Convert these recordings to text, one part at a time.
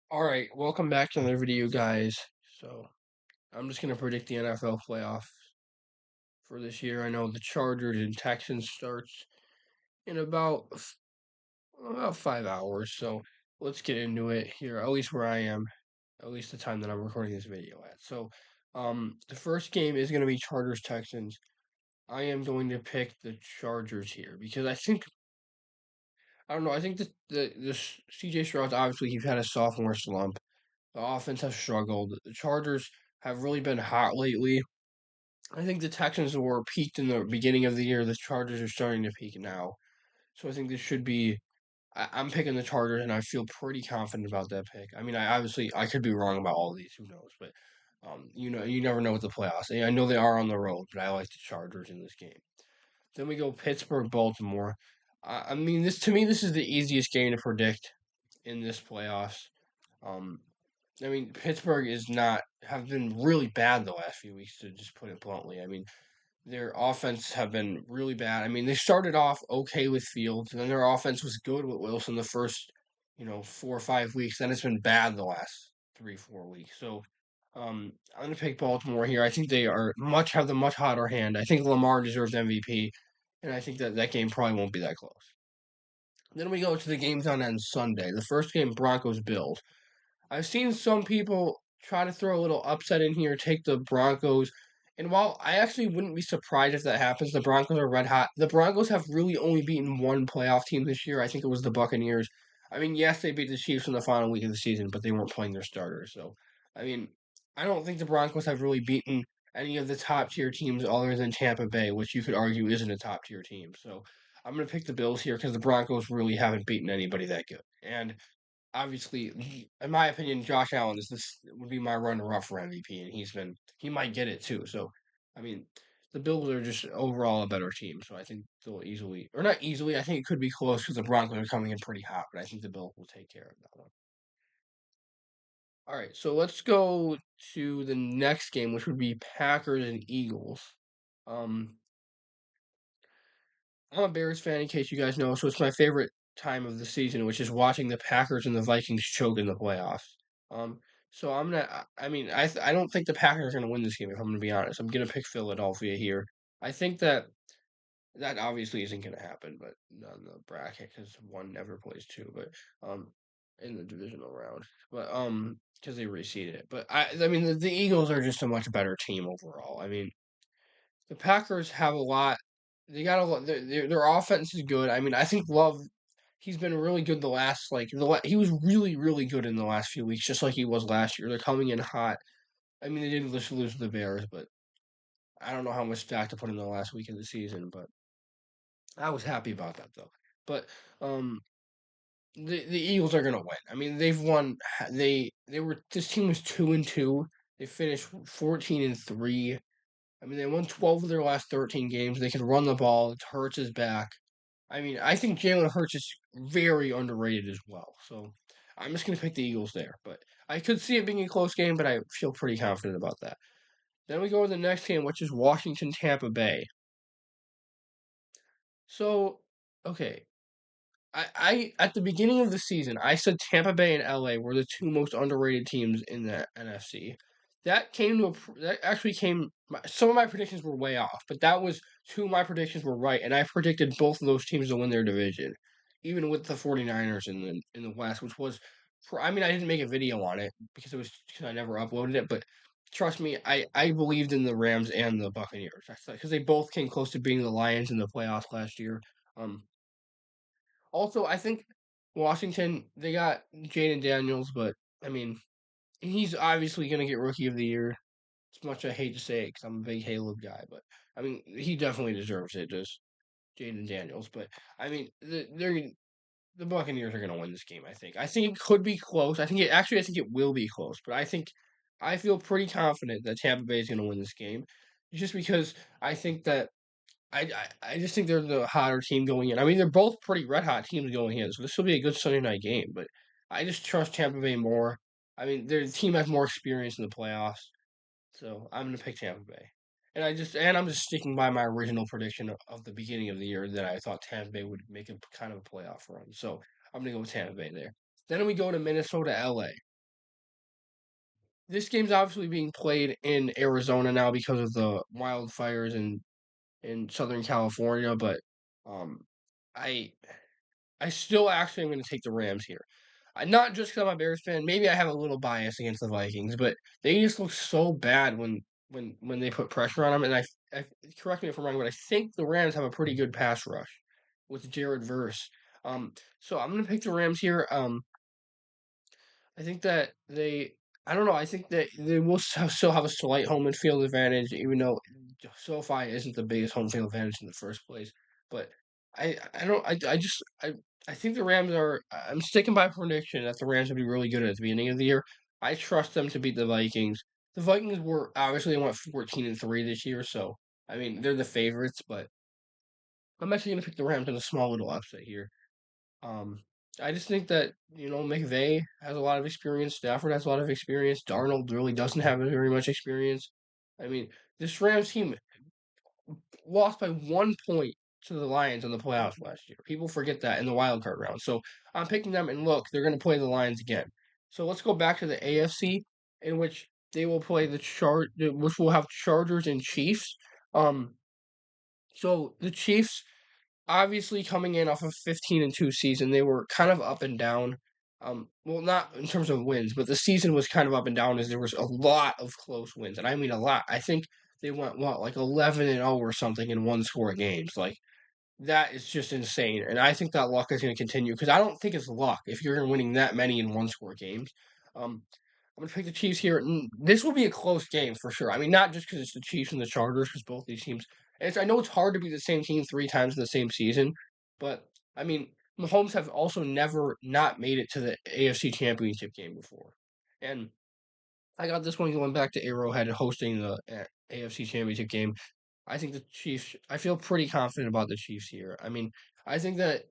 All right, welcome back to another video, guys. So I'm just gonna predict the NFL playoff for this year. I know the Chargers and Texans starts in about 5 hours. So let's get into it here. At least where I am, at least the time that I'm recording this video at. So, the first game is gonna be Chargers Texans. I am going to pick the Chargers here because I don't know. I think this CJ Stroud, obviously he's had a sophomore slump. The offense has struggled. The Chargers have really been hot lately. I think the Texans were peaked in the beginning of the year. The Chargers are starting to peak now. So I think this should be. I'm picking the Chargers, and I feel pretty confident about that pick. I mean, I could be wrong about all of these. Who knows? But you never know with the playoffs. I know they are on the road, but I like the Chargers in this game. Then we go Pittsburgh, Baltimore. I mean, this to me, this is the easiest game to predict in this playoffs. Um, I mean, Pittsburgh is not have been really bad the last few weeks, to just put it bluntly. I mean, their offense have been really bad. I mean, they started off okay with Fields, and then their offense was good with Wilson the first, 4 or 5 weeks. Then it's been bad the last 3, 4 weeks. So, I'm gonna pick Baltimore here. I think they have the much hotter hand. I think Lamar deserves MVP, and I think that game probably won't be that close. Then we go to the games on Sunday. The first game, Broncos Bills. I've seen some people try to throw a little upset in here, take the Broncos. And while I actually wouldn't be surprised if that happens, the Broncos are red hot. The Broncos have really only beaten one playoff team this year. I think it was the Buccaneers. I mean, yes, they beat the Chiefs in the final week of the season, but they weren't playing their starters. So, I mean, I don't think the Broncos have really beaten any of the top tier teams other than Tampa Bay, which you could argue isn't a top tier team. So, I'm going to pick the Bills here because the Broncos really haven't beaten anybody that good. And obviously, in my opinion, Josh Allen this would be my runner-up for MVP, and he might get it too. So, I mean, the Bills are just overall a better team, so I think they'll easily, or not easily, I think it could be close because the Broncos are coming in pretty hot, but I think the Bills will take care of that one. All right, so let's go to the next game, which would be Packers and Eagles. Um, I'm a Bears fan, in case you guys know, so it's my favorite time of the season, which is watching the Packers and the Vikings choke in the playoffs. Um, so I'm not. I mean, I don't think the Packers are going to win this game. If I'm going to be honest, I'm going to pick Philadelphia here. I think that obviously isn't going to happen, but on the bracket because one never plays two, but in the divisional round, but because they reseeded it. But I mean, the Eagles are just a much better team overall. I mean, the Packers have a lot. They got a lot. Their offense is good. I mean, I think Love. He's been really good the last he was really good in the last few weeks, just like he was last year. They're coming in hot. I mean, they did just lose to the Bears, but I don't know how much stock to put in the last week of the season. But I was happy about that though. But um, the Eagles are gonna win. I mean, they've won. They were this team was 2-2. They finished 14-3. I mean, they won 12 of their last 13 games. They can run the ball. Hurts is back. I mean, I think Jalen Hurts is very underrated as well. So I'm just going to pick the Eagles there. But I could see it being a close game, but I feel pretty confident about that. Then we go to the next game, which is Washington Tampa Bay. So, okay. I at the beginning of the season, I said Tampa Bay and LA were the two most underrated teams in the NFC. That actually came. Some of my predictions were way off, but that was two of my predictions were right, and I predicted both of those teams to win their division, even with the 49ers in the West, which was. I mean, I didn't make a video on it because I never uploaded it, but trust me, I believed in the Rams and the Buccaneers because they both came close to being the Lions in the playoffs last year. Um, Also, I think Washington, they got Jaden Daniels, but I mean, he's obviously going to get Rookie of the Year. As much I hate to say it because I'm a big Halo guy, but I mean, he definitely deserves it, just Jaden Daniels. But I mean, the Buccaneers are going to win this game. I think it could be close. I think it will be close. But I feel pretty confident that Tampa Bay is going to win this game, just because I think that I just think they're the hotter team going in. I mean, they're both pretty red hot teams going in, so this will be a good Sunday night game. But I just trust Tampa Bay more. I mean, their team has more experience in the playoffs, so I'm gonna pick Tampa Bay. And I'm just sticking by my original prediction of the beginning of the year that I thought Tampa Bay would make a kind of a playoff run. So I'm gonna go with Tampa Bay there. Then we go to Minnesota, LA. this game's obviously being played in Arizona now because of the wildfires in Southern California, but um, I I still actually am going to take the Rams here. Not just because I'm a Bears fan. Maybe I have a little bias against the Vikings, but they just look so bad when they put pressure on them. And I correct me if I'm wrong, but I think the Rams have a pretty good pass rush with Jared Verse. So I'm going to pick the Rams here. I think that I don't know. I think that they will still have a slight home and field advantage, even though SoFi isn't the biggest home field advantage in the first place. But I don't, I think the Rams are. I'm sticking by prediction that the Rams will be really good at the beginning of the year. I trust them to beat the Vikings. The Vikings were obviously they went 14-3 this year, so I mean they're the favorites. But I'm actually going to pick the Rams in a small little upset here. Um, I just think that McVay has a lot of experience. Stafford has a lot of experience. Darnold really doesn't have very much experience. I mean, this Rams team lost by 1 point to the Lions in the playoffs last year. People forget that in the wild card round. So I'm picking them, and look, they're going to play the Lions again. So let's go back to the AFC, in which they will play which will have Chargers and Chiefs. Um, so the Chiefs obviously coming in off of 15-2 season, they were kind of up and down. Well, not in terms of wins, but the season was kind of up and down as there was a lot of close wins, and I mean a lot. I think they went like 11-0 or something in one score games. Like that is just insane, and I think that luck is going to continue because I don't think it's luck if you're winning that many in one score games. Um, I'm going to pick the Chiefs here. This will be a close game for sure. I mean, not just because it's the Chiefs and the Chargers, because both these teams. I know it's hard to be the same team 3 times in the same season, but I mean, Mahomes have also never not made it to the AFC Championship game before, and I got this one going back to Arrowhead hosting the AFC Championship game. I think the Chiefs. I feel pretty confident about the Chiefs here. I mean, I think that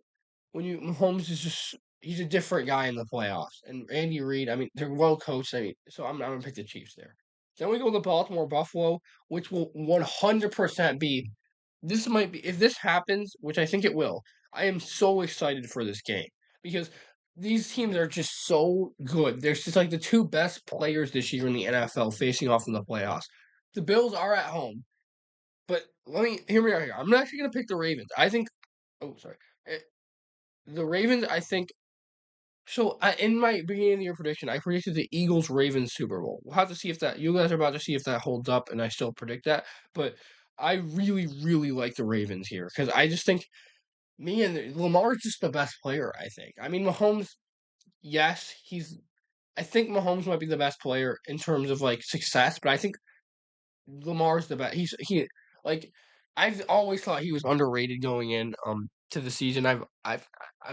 when you Mahomes is just he's a different guy in the playoffs. And Andy Reid, I mean, they're well coached. I mean, so I'm gonna pick the Chiefs there. Then we go to Baltimore Buffalo, which will 100% be. This might be if this happens, which I think it will. I am so excited for this game because these teams are just so good. They're just like the two best players this year in the NFL facing off in the playoffs. The Bills are at home, but let me hear me out here. I'm actually gonna pick the Ravens. I think. Oh, sorry. Eh, The Ravens, I think. So in my beginning of the year prediction, I predicted the Eagles Ravens Super Bowl. We'll have to see if that you guys are about to see if that holds up, and I still predict that. But I really, really like the Ravens here because I just think Lamar is just the best player. I think. I mean, Mahomes. Yes, he's. I think Mahomes might be the best player in terms of like success, but I think Lamar's the best. Like I've always thought he was underrated going in to the season. I've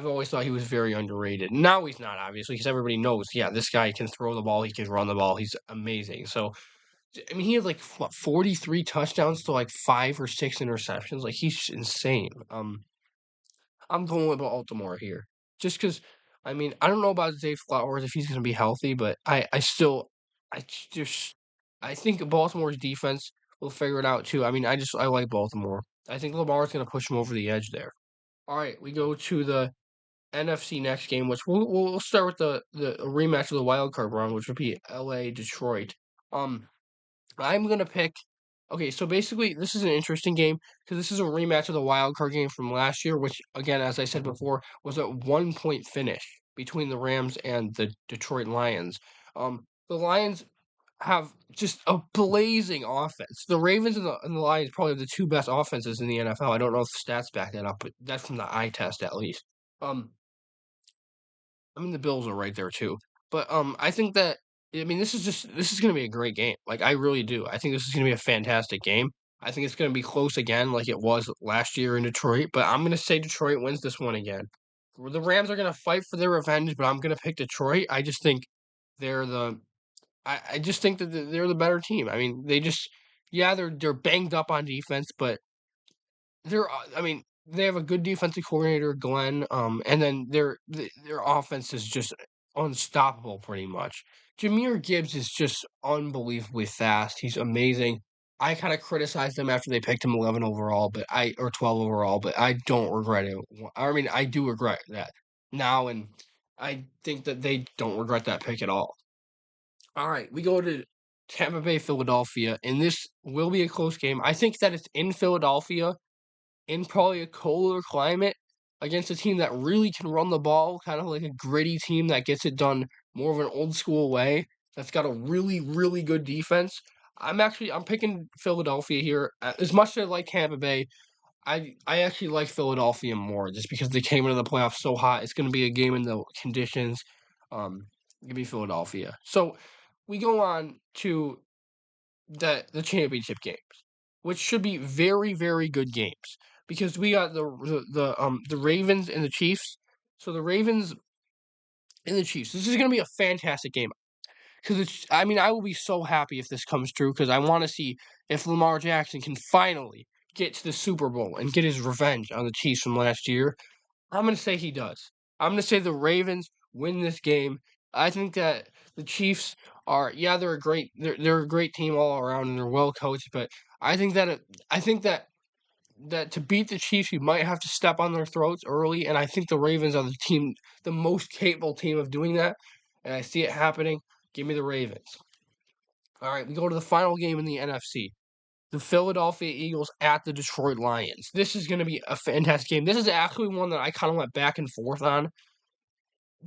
always thought he was very underrated. Now he's not obviously because everybody knows. Yeah, this guy can throw the ball. He can run the ball. He's amazing. So I mean, he had like what 43 touchdowns to like 5 or 6 interceptions. Like he's insane. I'm going with Baltimore here. Just because, I mean, I don't know about Zay Flowers if he's going to be healthy, but I just, I think Baltimore's defense will figure it out too. I mean, I like Baltimore. I think Lamar's going to push him over the edge there. All right, we go to the NFC next game, which we'll start with the rematch of the wild card round, which would be LA Detroit. Um, I'm gonna pick. Okay, so basically, this is an interesting game because this is a rematch of the wild card game from last year, which, again, as I said before, was a 1 point finish between the Rams and the Detroit Lions. The Lions have just a blazing offense. The Ravens and the Lions probably the two best offenses in the NFL. I don't know if the stats back that up, but that's from the eye test at least. Um, I mean, the Bills are right there too. But I think that I mean this is gonna be a great game. Like I really do. I think this is gonna be a fantastic game. I think it's gonna be close again, like it was last year in Detroit. But I'm gonna say Detroit wins this one again. The Rams are gonna fight for their revenge, but I'm gonna pick Detroit. I just think they're the. I just think that they're the better team. I mean, they just yeah they're banged up on defense, but I mean, they have a good defensive coordinator, Glenn, and then their offense is just unstoppable pretty much. Jahmyr Gibbs is just unbelievably fast. He's amazing. I kind of criticized them after they picked him 11 overall, but I or 12 overall, but I don't regret it. I mean, I do regret that now, and I think that they don't regret that pick at all. All right, we go to Tampa Bay, Philadelphia, and this will be a close game. I think that it's in Philadelphia, in probably a colder climate, against a team that really can run the ball, kind of like a gritty team that gets it done more of an old school way. That's got a really, really good defense. I'm picking Philadelphia here. As much as I like Tampa Bay, I actually like Philadelphia more just because they came into the playoffs so hot. It's going to be a game in the conditions. Give me Philadelphia. So we go on to the championship games, which should be very, very good games because we got the Ravens and the Chiefs. So the Ravens and the Chiefs. This is going to be a fantastic game because it's. I mean, I will be so happy if this comes true because I want to see if Lamar Jackson can finally get to the Super Bowl and get his revenge on the Chiefs from last year. I'm going to say he does. I'm going to say the Ravens win this game. I think that the Chiefs are they're a great team all around and they're well coached, but I think that I think that to beat the Chiefs, you might have to step on their throats early, and I think the Ravens are the most capable team of doing that, and I see it happening. Give me the Ravens. All right, we go to the final game in the NFC. The Philadelphia Eagles at the Detroit Lions. This is going to be a fantastic game. This is actually one that I kind of went back and forth on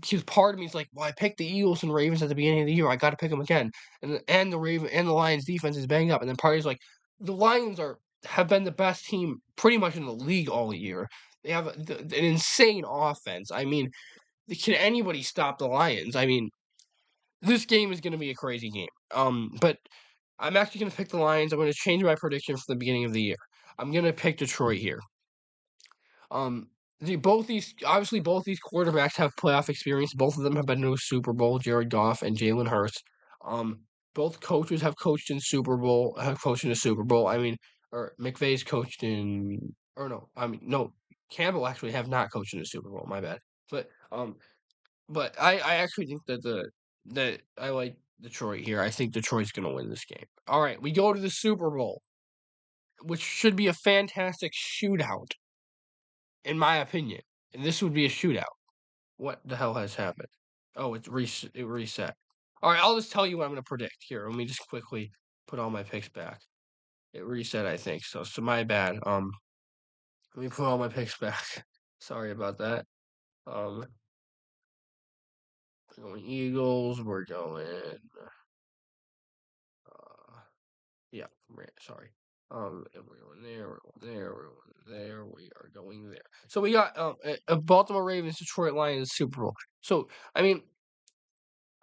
because part of me is like, well, I picked the Eagles and Ravens at the beginning of the year. I got to pick them again, and the Raven and the Lions defense is banged up. And then part is like, the Lions have been the best team pretty much in the league all year. They have an insane offense. I mean, can anybody stop the Lions? I mean, this game is going to be a crazy game. But I'm actually going to pick the Lions. I'm going to change my prediction from the beginning of the year. I'm going to pick Detroit here. Um, both these quarterbacks have playoff experience. Both of them have been to a Super Bowl. Jared Goff and Jalen Hurts. Um, both coaches have coached in Super Bowl. Have coached in a Super Bowl. I mean, or McVay's coached in. Or no, I mean no. Campbell actually have not coached in a Super Bowl. My bad. But I actually think that I like Detroit here. I think Detroit's gonna win this game. All right, we go to the Super Bowl, which should be a fantastic shootout in my opinion. And this would be a shootout. What the hell has happened? Oh, it reset. All right, I'll just tell you what I'm going to predict here. Let me just quickly put all my picks back. It reset, I think. So my bad. Let me put all my picks back. Sorry about that. We're going Eagles. We're going. Uh, yeah, sorry. And we're going there. We're going there. We're going there. We are going there. So we got a Baltimore Ravens, Detroit Lions Super Bowl. So I mean,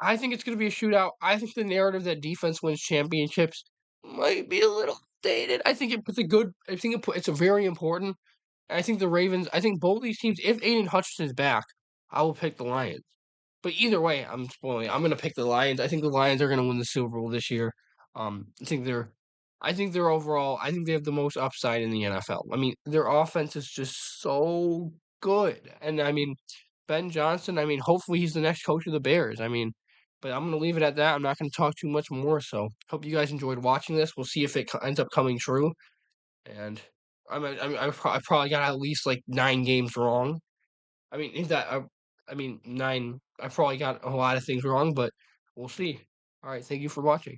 I think it's going to be a shootout. I think the narrative that defense wins championships might be a little dated. I think it puts a good. I think it's a very important. I think the Ravens. I think both these teams. If Aiden Hutchinson is back, I will pick the Lions. But either way, I'm spoiling. I'm going to pick the Lions. I think the Lions are going to win the Super Bowl this year. I think they're. I think they're overall. I think they have the most upside in the NFL. I mean, their offense is just so good, and I mean, Ben Johnson. I mean, hopefully he's the next coach of the Bears. I mean, but I'm going to leave it at that. I'm not going to talk too much more. So, hope you guys enjoyed watching this. We'll see if it ends up coming true. And I probably got at least like 9 games wrong. I mean, is that I mean 9? I probably got a lot of things wrong, but we'll see. All right, thank you for watching.